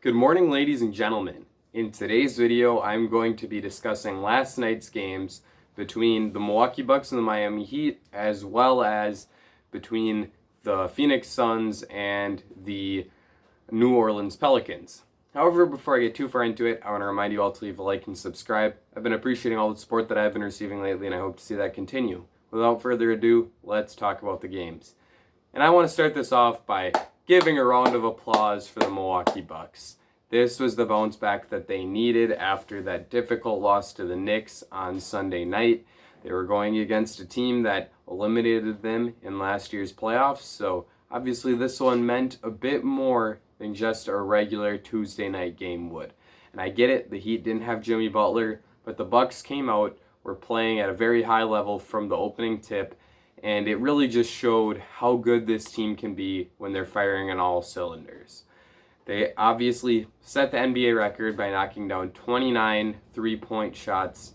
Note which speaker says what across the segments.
Speaker 1: Good morning, ladies and gentlemen. In today's video, I'm going to be discussing last night's games between the Milwaukee Bucks and the Miami Heat, as well as between the Phoenix Suns and the New Orleans Pelicans. However, before I get too far into it, I want to remind you all to leave a like and subscribe. I've been appreciating all the support that I've been receiving lately, and I hope to see that continue. Without further ado, let's talk about the games. And I want to start this off by giving a round of applause for the Milwaukee Bucks. This was the bounce back that they needed after that difficult loss to the Knicks on Sunday night. They were going against a team that eliminated them in last year's playoffs, so obviously this one meant a bit more than just a regular Tuesday night game would. And I get it, the Heat didn't have Jimmy Butler, but the Bucks came out, were playing at a very high level from the opening tip, and it really just showed how good this team can be when they're firing on all cylinders. They obviously set the NBA record by knocking down 29 three-point shots,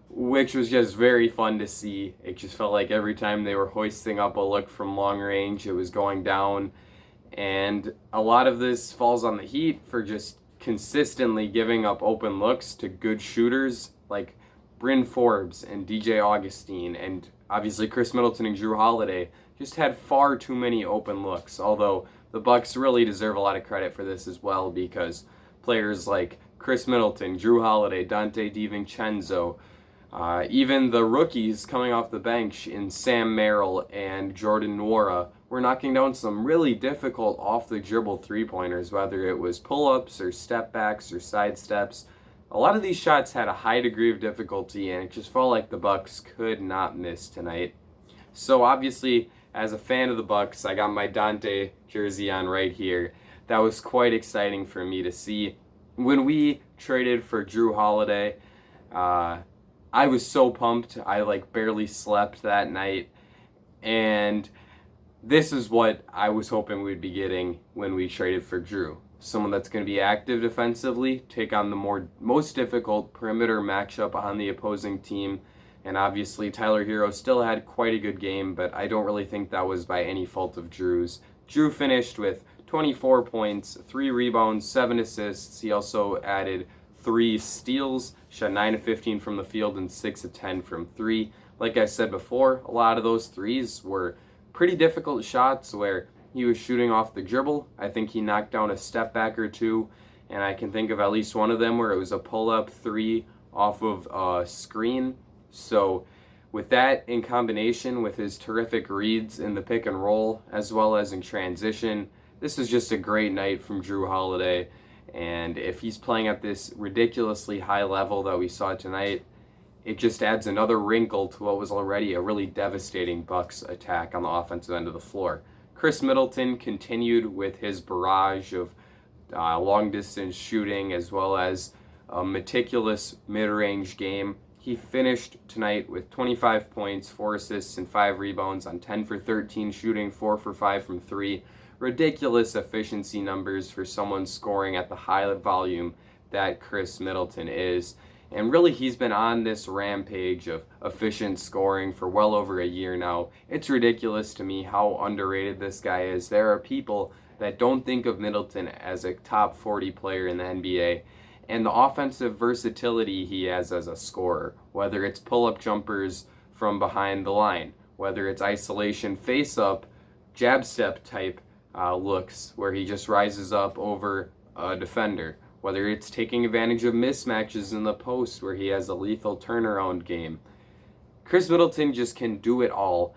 Speaker 1: which was just very fun to see. It just felt like every time they were hoisting up a look from long range, it was going down. And a lot of this falls on the Heat for just consistently giving up open looks to good shooters like Bryn Forbes and DJ Augustine, and obviously Chris Middleton and Jrue Holiday just had far too many open looks, although the Bucks really deserve a lot of credit for this as well, because players like Chris Middleton, Jrue Holiday, Dante DiVincenzo, even the rookies coming off the bench in Sam Merrill and Jordan Nwora were knocking down some really difficult off-the-dribble three-pointers, whether it was pull-ups or step-backs or side steps. A lot of these shots had a high degree of difficulty, and it just felt like the Bucks could not miss tonight. So obviously, as a fan of the Bucks, I got my Dante jersey on right here. That was quite exciting for me to see. When we traded for Jrue Holiday, I was so pumped. I barely slept that night, and this is what I was hoping we'd be getting when we traded for Jrue. Someone that's going to be active defensively, take on the most difficult perimeter matchup on the opposing team. And obviously Tyler Hero still had quite a good game, but I don't really think that was by any fault of Jrue's. Jrue finished with 24 points, 3 rebounds, 7 assists. He also added 3 steals, shot 9 of 15 from the field and 6 of 10 from 3. Like I said before, a lot of those threes were pretty difficult shots where he was shooting off the dribble. I think he knocked down a step back or two, and I can think of at least one of them where it was a pull-up 3 off of a screen. So with that in combination with his terrific reads in the pick and roll as well as in transition, this is just a great night from Jrue Holiday. And if he's playing at this ridiculously high level that we saw tonight, it just adds another wrinkle to what was already a really devastating Bucks attack on the offensive end of the floor. Chris Middleton continued with his barrage of long-distance shooting as well as a meticulous mid-range game. He finished tonight with 25 points, 4 assists, and 5 rebounds on 10 for 13 shooting, 4 for 5 from 3. Ridiculous efficiency numbers for someone scoring at the high volume that Chris Middleton is. And really, he's been on this rampage of efficient scoring for well over a year now. It's ridiculous to me how underrated this guy is. There are people that don't think of Middleton as a top 40 player in the NBA. And the offensive versatility he has as a scorer, whether it's pull-up jumpers from behind the line, whether it's isolation face-up, jab step type looks where he just rises up over a defender, whether it's taking advantage of mismatches in the post where he has a lethal turnaround game. Chris Middleton just can do it all,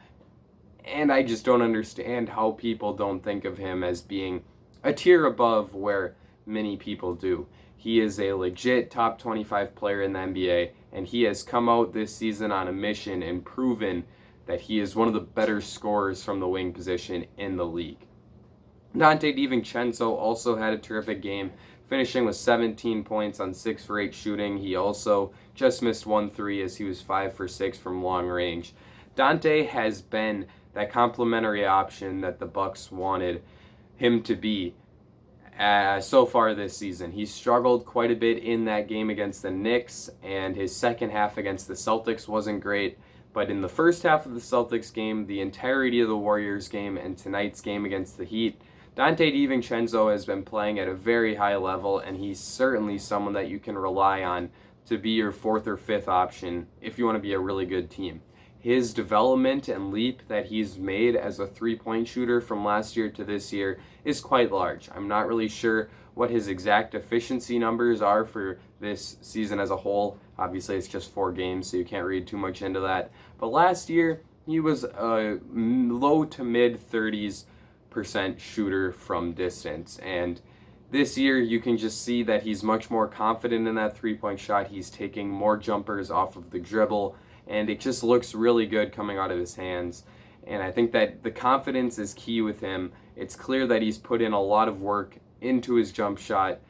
Speaker 1: and I just don't understand how people don't think of him as being a tier above where many people do. He is a legit top 25 player in the NBA, and he has come out this season on a mission and proven that he is one of the better scorers from the wing position in the league. Dante DiVincenzo also had a terrific game, finishing with 17 points on 6 for 8 shooting. He also just missed 1 3 as he was 5 for 6 from long range. Dante has been that complementary option that the Bucks wanted him to be so far this season. He struggled quite a bit in that game against the Knicks, and his second half against the Celtics wasn't great. But in the first half of the Celtics game, the entirety of the Warriors game, and tonight's game against the Heat, Dante DiVincenzo has been playing at a very high level, and he's certainly someone that you can rely on to be your fourth or fifth option if you want to be a really good team. His development and leap that he's made as a three-point shooter from last year to this year is quite large. I'm not really sure what his exact efficiency numbers are for this season as a whole. Obviously, it's just 4 games, so you can't read too much into that. But last year, he was a low to mid 30s% shooter from distance. And this year, you can just see that he's much more confident in that three-point shot. He's taking more jumpers off of the dribble, and it just looks really good coming out of his hands. And I think that the confidence is key with him. It's clear that he's put in a lot of work into his jump shot,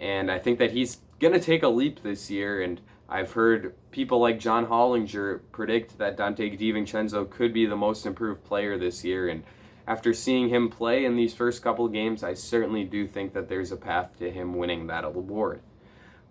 Speaker 1: and I think that he's going to take a leap this year. And I've heard people like John Hollinger predict that Dante DiVincenzo could be the most improved player this year, and after seeing him play in these first couple games, I certainly do think that there's a path to him winning that award.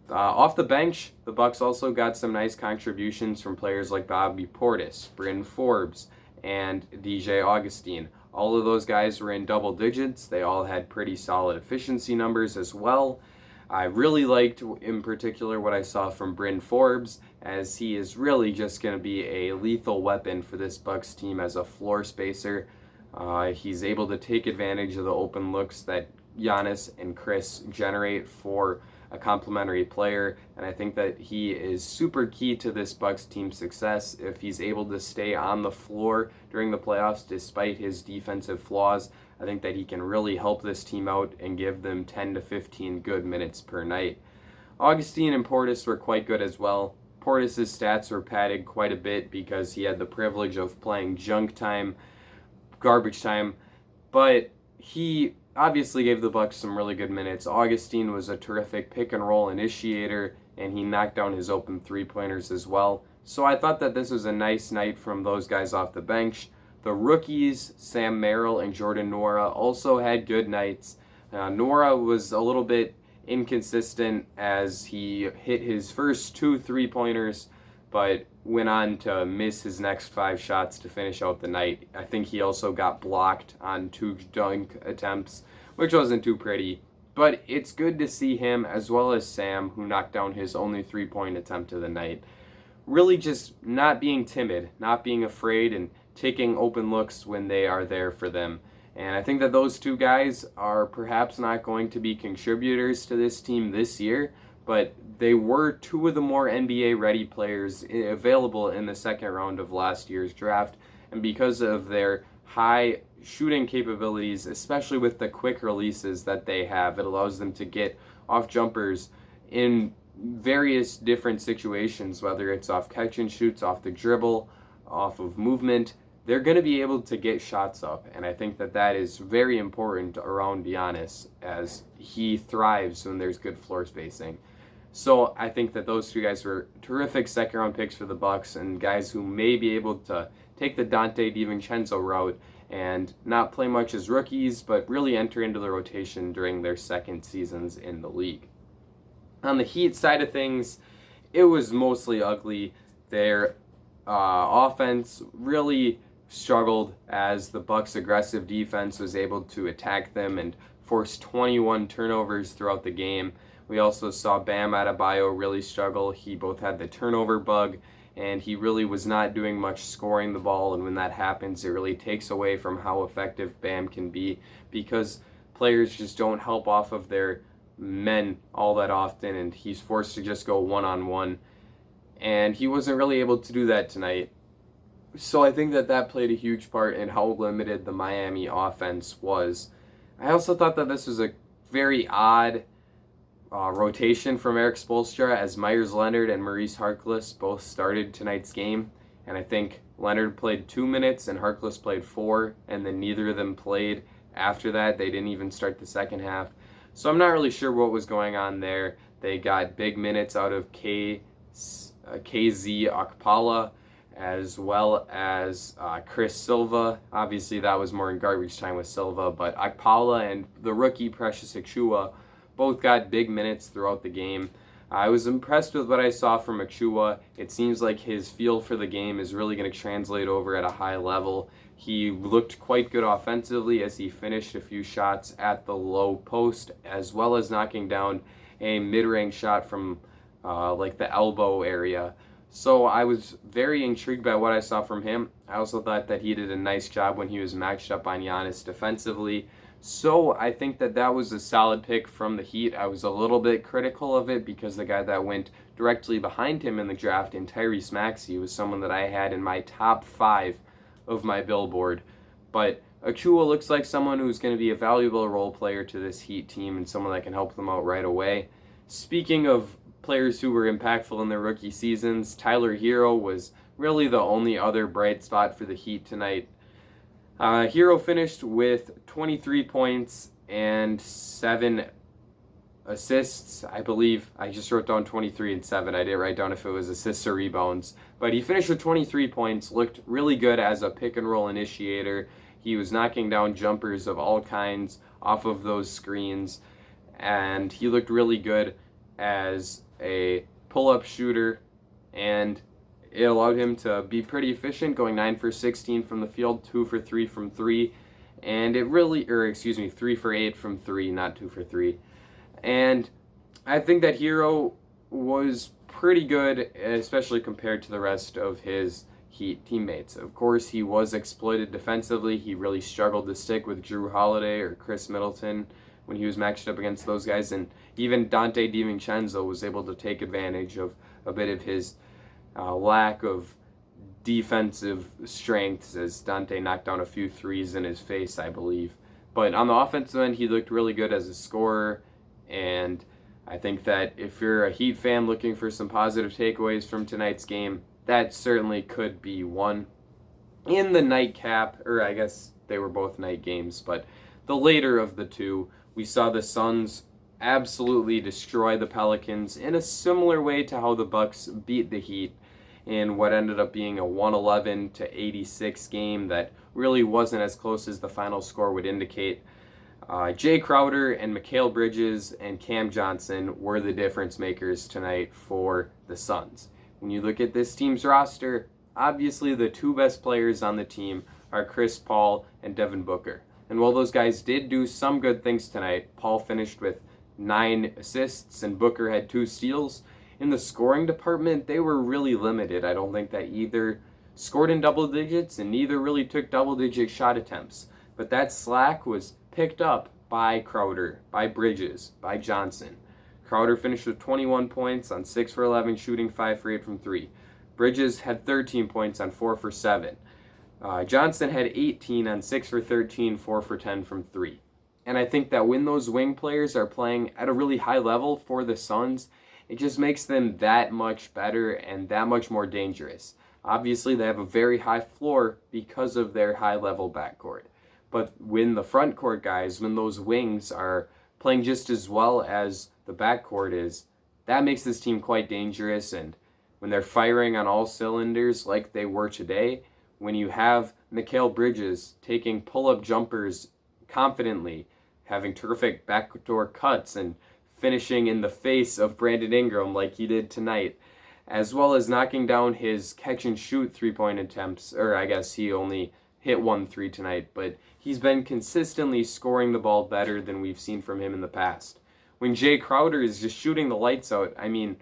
Speaker 1: Off the bench, the Bucks also got some nice contributions from players like Bobby Portis, Bryn Forbes, and DJ Augustine. All of those guys were in double digits. They all had pretty solid efficiency numbers as well. I really liked, in particular, what I saw from Bryn Forbes, as he is really just going to be a lethal weapon for this Bucks team as a floor spacer. He's able to take advantage of the open looks that Giannis and Chris generate for a complementary player, and I think that he is super key to this Bucks team success. If he's able to stay on the floor during the playoffs despite his defensive flaws, I think that he can really help this team out and give them 10 to 15 good minutes per night. Augustine and Portis were quite good as well. Portis' stats were padded quite a bit because he had the privilege of playing junk time, garbage time, but he obviously gave the Bucks some really good minutes. Augustine was a terrific pick and roll initiator, and he knocked down his open three-pointers as well. So I thought that this was a nice night from those guys off the bench. The rookies, Sam Merrill and Jordan Nwora, also had good nights. Nwora was a little bit inconsistent as he hit his first 2 3-pointers, but went on to miss his next 5 shots to finish out the night. I think he also got blocked on 2 dunk attempts, which wasn't too pretty. But it's good to see him, as well as Sam, who knocked down his only 3-point attempt of the night, really just not being timid, not being afraid, and taking open looks when they are there for them. And I think that those 2 guys are perhaps not going to be contributors to this team this year, but they were 2 of the more NBA-ready players available in the second round of last year's draft. And because of their high shooting capabilities, especially with the quick releases that they have, it allows them to get off jumpers in various different situations, whether it's off catch and shoots, off the dribble, off of movement. They're going to be able to get shots up, and I think that that is very important around Giannis, as he thrives when there's good floor spacing. So I think that those 2 guys were terrific second-round picks for the Bucks, and guys who may be able to take the Dante DiVincenzo route and not play much as rookies, but really enter into the rotation during their second seasons in the league. On the Heat side of things, it was mostly ugly. Their offense really struggled as the Bucks' aggressive defense was able to attack them and forced 21 turnovers throughout the game. We also saw Bam Adebayo really struggle. He both had the turnover bug, and he really was not doing much scoring the ball, and when that happens, it really takes away from how effective Bam can be, because players just don't help off of their men all that often, and he's forced to just go one-on-one, and he wasn't really able to do that tonight. So I think that that played a huge part in how limited the Miami offense was. I also thought that this was a very odd rotation from Eric Spoelstra, as Myers Leonard and Maurice Harkless both started tonight's game, and I think Leonard played 2 minutes and Harkless played 4, and then neither of them played after that. They didn't even start the second half. So I'm not really sure what was going on there. They got big minutes out of KZ Okpala, as well as Chris Silva. Obviously, that was more in garbage time with Silva, but Okpala and the rookie Precious Achiuwa both got big minutes throughout the game. I was impressed with what I saw from Achua. It seems like his feel for the game is really going to translate over at a high level. He looked quite good offensively as he finished a few shots at the low post, as well as knocking down a mid-range shot from like the elbow area. So I was very intrigued by what I saw from him. I also thought that he did a nice job when he was matched up on Giannis defensively. So I think that that was a solid pick from the Heat. I was a little bit critical of it because the guy that went directly behind him in the draft, in Tyrese Maxey, was someone that I had in my top 5 of my billboard. But Achua looks like someone who's going to be a valuable role player to this Heat team and someone that can help them out right away. Speaking of players who were impactful in their rookie seasons, Tyler Hero was really the only other bright spot for the Heat tonight. Hero finished with 23 points and 7 assists, I believe. I just wrote down 23 and 7. I didn't write down if it was assists or rebounds. But he finished with 23 points, looked really good as a pick and roll initiator. He was knocking down jumpers of all kinds off of those screens. And he looked really good as a pull-up shooter. And it allowed him to be pretty efficient, going 9 for 16 from the field, 2 for 3 from 3. And 3 for 8 from 3, not 2 for 3. And I think that Hero was pretty good, especially compared to the rest of his Heat teammates. Of course, he was exploited defensively. He really struggled to stick with Drew Holiday or Chris Middleton when he was matched up against those guys. And even Dante DiVincenzo was able to take advantage of a bit of his lack of defensive strengths as Dante knocked down a few threes in his face, I believe. But on the offensive end, he looked really good as a scorer. And I think that if you're a Heat fan looking for some positive takeaways from tonight's game, that certainly could be one. In the nightcap, or I guess they were both night games, but the later of the two, we saw the Suns absolutely destroy the Pelicans in a similar way to how the Bucks beat the Heat in what ended up being a 111-86 game that really wasn't as close as the final score would indicate. Jay Crowder and Mikal Bridges and Cam Johnson were the difference makers tonight for the Suns. When you look at this team's roster, obviously the two best players on the team are Chris Paul and Devin Booker. And while those guys did do some good things tonight, Paul finished with 9 assists and Booker had 2 steals. In the scoring department, they were really limited. I don't think that either scored in double digits and neither really took double-digit shot attempts. But that slack was picked up by Crowder, by Bridges, by Johnson. Crowder finished with 21 points on 6 for 11, shooting 5 for 8 from 3. Bridges had 13 points on 4 for 7. Johnson had 18 on 6 for 13, 4 for 10 from 3. And I think that when those wing players are playing at a really high level for the Suns, it just makes them that much better and that much more dangerous. Obviously, they have a very high floor because of their high-level backcourt. But when the front court guys, when those wings are playing just as well as the backcourt is, that makes this team quite dangerous. And when they're firing on all cylinders like they were today, when you have Mikal Bridges taking pull-up jumpers confidently, having terrific backdoor cuts and finishing in the face of Brandon Ingram like he did tonight, as well as knocking down his catch-and-shoot three-point attempts, or I guess he only hit 1 3 tonight, but he's been consistently scoring the ball better than we've seen from him in the past. When Jay Crowder is just shooting the lights out, I mean,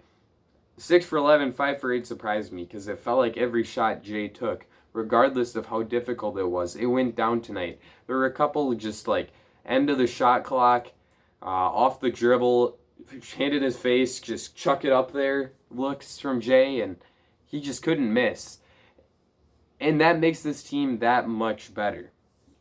Speaker 1: 6 for 11, 5 for 8 surprised me because it felt like every shot Jay took, regardless of how difficult it was, it went down tonight. There were a couple just like end of the shot clock, off the dribble, hand in his face, just chuck it up there looks from Jay, and he just couldn't miss. And that makes this team that much better.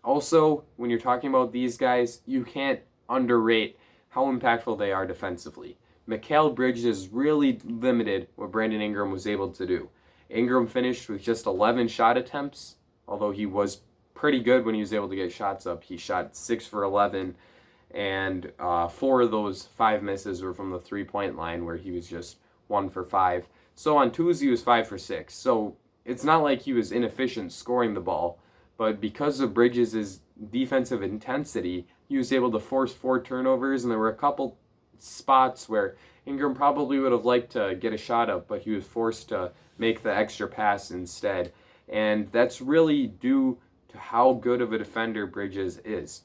Speaker 1: Also, when you're talking about these guys, you can't underrate how impactful they are defensively. Mikal Bridges really limited what Brandon Ingram was able to do. Ingram finished with just 11 shot attempts, although he was pretty good when he was able to get shots up. He shot 6 for 11, and 4 of those 5 misses were from the three-point line where he was just 1 for 5. So on twos, he was 5 for 6. So it's not like he was inefficient scoring the ball, but because of Bridges' defensive intensity, he was able to force 4 turnovers, and there were a couple spots where Ingram probably would have liked to get a shot up, but he was forced to make the extra pass instead. And that's really due to how good of a defender Bridges is.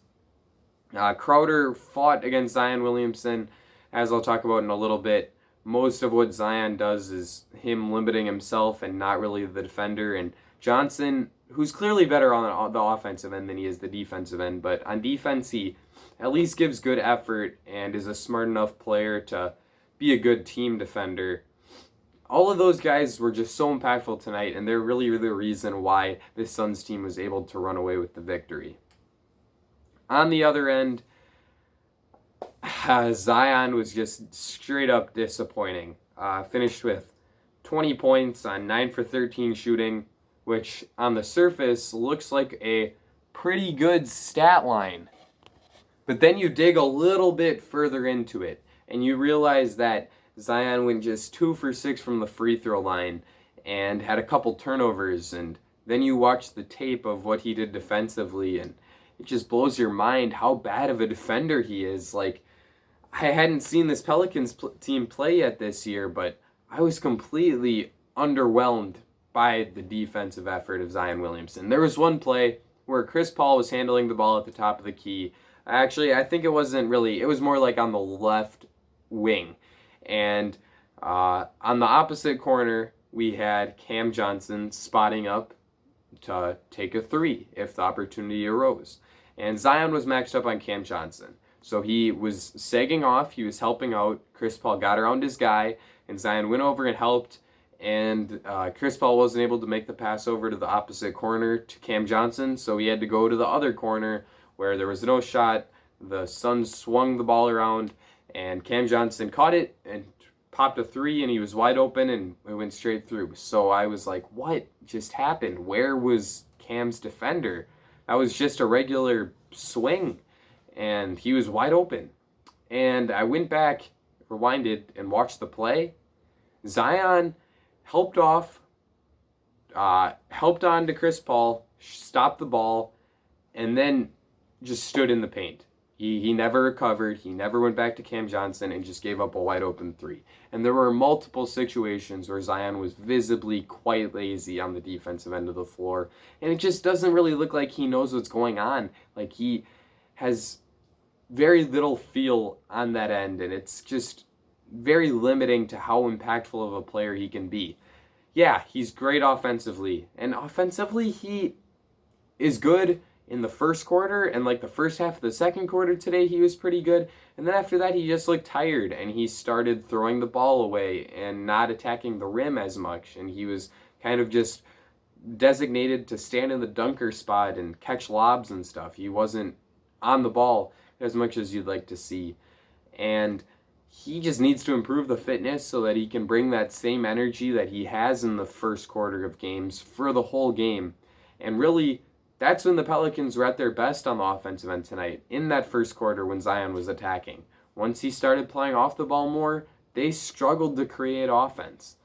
Speaker 1: Crowder fought against Zion Williamson, as I'll talk about in a little bit. Most of what Zion does is him limiting himself and not really the defender. And Johnson, who's clearly better on the offensive end than he is the defensive end, but on defense he at least gives good effort and is a smart enough player to be a good team defender. All of those guys were just so impactful tonight, and they're really the reason why this Suns team was able to run away with the victory. On the other end, Zion was just straight up disappointing. Finished with 20 points on 9 for 13 shooting, which on the surface looks like a pretty good stat line. But then you dig a little bit further into it, and you realize that Zion went just 2 for 6 from the free throw line and had a couple turnovers, and then you watch the tape of what he did defensively, and it just blows your mind how bad of a defender he is. Like, I hadn't seen this Pelicans team play yet this year, but I was completely underwhelmed by the defensive effort of Zion Williamson. There was one play where Chris Paul was handling the ball at the top of the key. Actually, I think it was more like on the left wing. And on the opposite corner, we had Cam Johnson spotting up to take a three if the opportunity arose. And Zion was matched up on Cam Johnson. So he was sagging off, he was helping out. Chris Paul got around his guy, and Zion went over and helped. And Chris Paul wasn't able to make the pass over to the opposite corner to Cam Johnson, so he had to go to the other corner where there was no shot. The Suns swung the ball around, and Cam Johnson caught it and popped a three, and he was wide open, and it went straight through. So I was like, what just happened? Where was Cam's defender? That was just a regular swing, and he was wide open. And I went back, rewinded, and watched the play. Zion helped on to Chris Paul, stopped the ball, and then just stood in the paint. He never recovered. He never went back to Cam Johnson and just gave up a wide open three. And there were multiple situations where Zion was visibly quite lazy on the defensive end of the floor. And it just doesn't really look like he knows what's going on. Like, he has very little feel on that end, and it's just very limiting to how impactful of a player he can be. Yeah, he's great offensively, and offensively he is good in the first quarter, and like the first half of the second quarter today he was pretty good, and then after that he just looked tired, and he started throwing the ball away and not attacking the rim as much, and he was kind of just designated to stand in the dunker spot and catch lobs and stuff. He wasn't on the ball as much as you'd like to see, and he just needs to improve the fitness so that he can bring that same energy that he has in the first quarter of games for the whole game. And really, that's when the Pelicans were at their best on the offensive end tonight, in that first quarter when Zion was attacking. Once he started playing off the ball more, they struggled to create offense.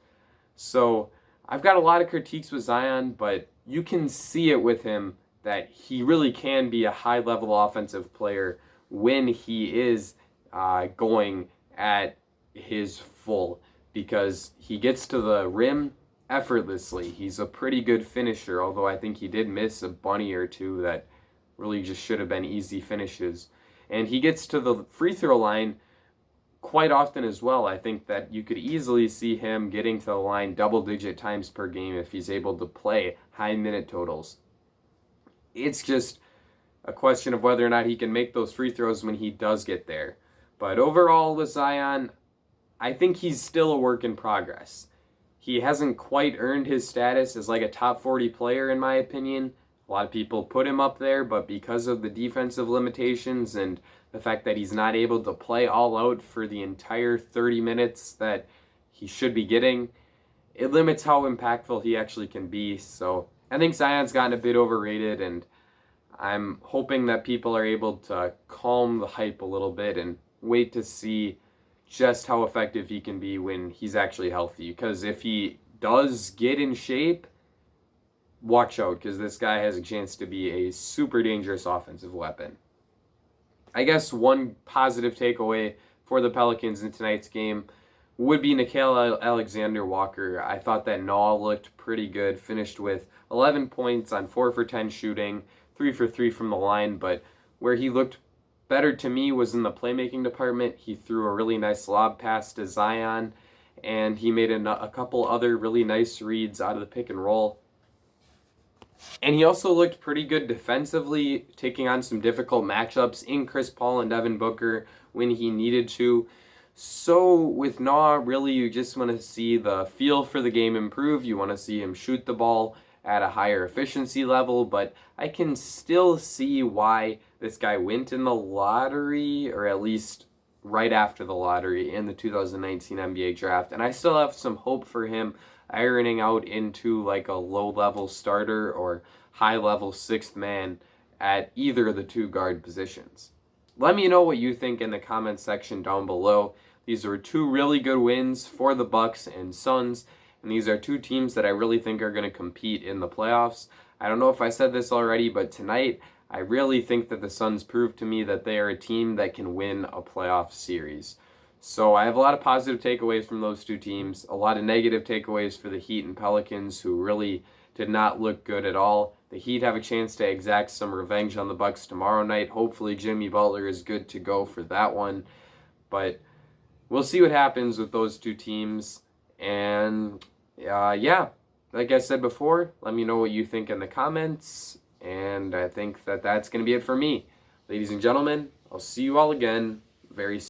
Speaker 1: So I've got a lot of critiques with Zion, but you can see it with him that he really can be a high-level offensive player when he is going at his full, because he gets to the rim effortlessly. He's a pretty good finisher, although I think he did miss a bunny or two that really just should have been easy finishes. And he gets to the free throw line quite often as well. I think that you could easily see him getting to the line double-digit times per game if he's able to play high minute totals. It's just a question of whether or not he can make those free throws when he does get there. But overall with Zion, I think he's still a work in progress. He hasn't quite earned his status as like a top 40 player in my opinion. A lot of people put him up there, but because of the defensive limitations and the fact that he's not able to play all out for the entire 30 minutes that he should be getting, it limits how impactful he actually can be. So I think Zion's gotten a bit overrated, and I'm hoping that people are able to calm the hype a little bit and wait to see just how effective he can be when he's actually healthy. Because if he does get in shape, watch out, because this guy has a chance to be a super dangerous offensive weapon. I guess one positive takeaway for the Pelicans in tonight's game would be Nickeil Alexander-Walker. I thought that Noah looked pretty good, finished with 11 points on 4 for 10 shooting, 3 for 3 from the line, but where he looked better to me was in the playmaking department. He threw a really nice lob pass to Zion, and he made a couple other really nice reads out of the pick and roll. And he also looked pretty good defensively, taking on some difficult matchups in Chris Paul and Devin Booker when he needed to. So with Noah, really you just want to see the feel for the game improve. You want to see him shoot the ball at a higher efficiency level, but I can still see why this guy went in the lottery, or at least right after the lottery in the 2019 NBA draft. And I still have some hope for him ironing out into like a low-level starter or high-level sixth man at either of the two guard positions. Let me know what you think in the comments section down below. These were two really good wins for the Bucks and Suns, and these are two teams that I really think are going to compete in the playoffs. I don't know if I said this already, but tonight I really think that the Suns proved to me that they are a team that can win a playoff series. So I have a lot of positive takeaways from those two teams, a lot of negative takeaways for the Heat and Pelicans, who really did not look good at all. The Heat have a chance to exact some revenge on the Bucks tomorrow night. Hopefully Jimmy Butler is good to go for that one. But we'll see what happens with those two teams. And yeah, like I said before, let me know what you think in the comments. And I think that that's going to be it for me. Ladies and gentlemen, I'll see you all again very soon.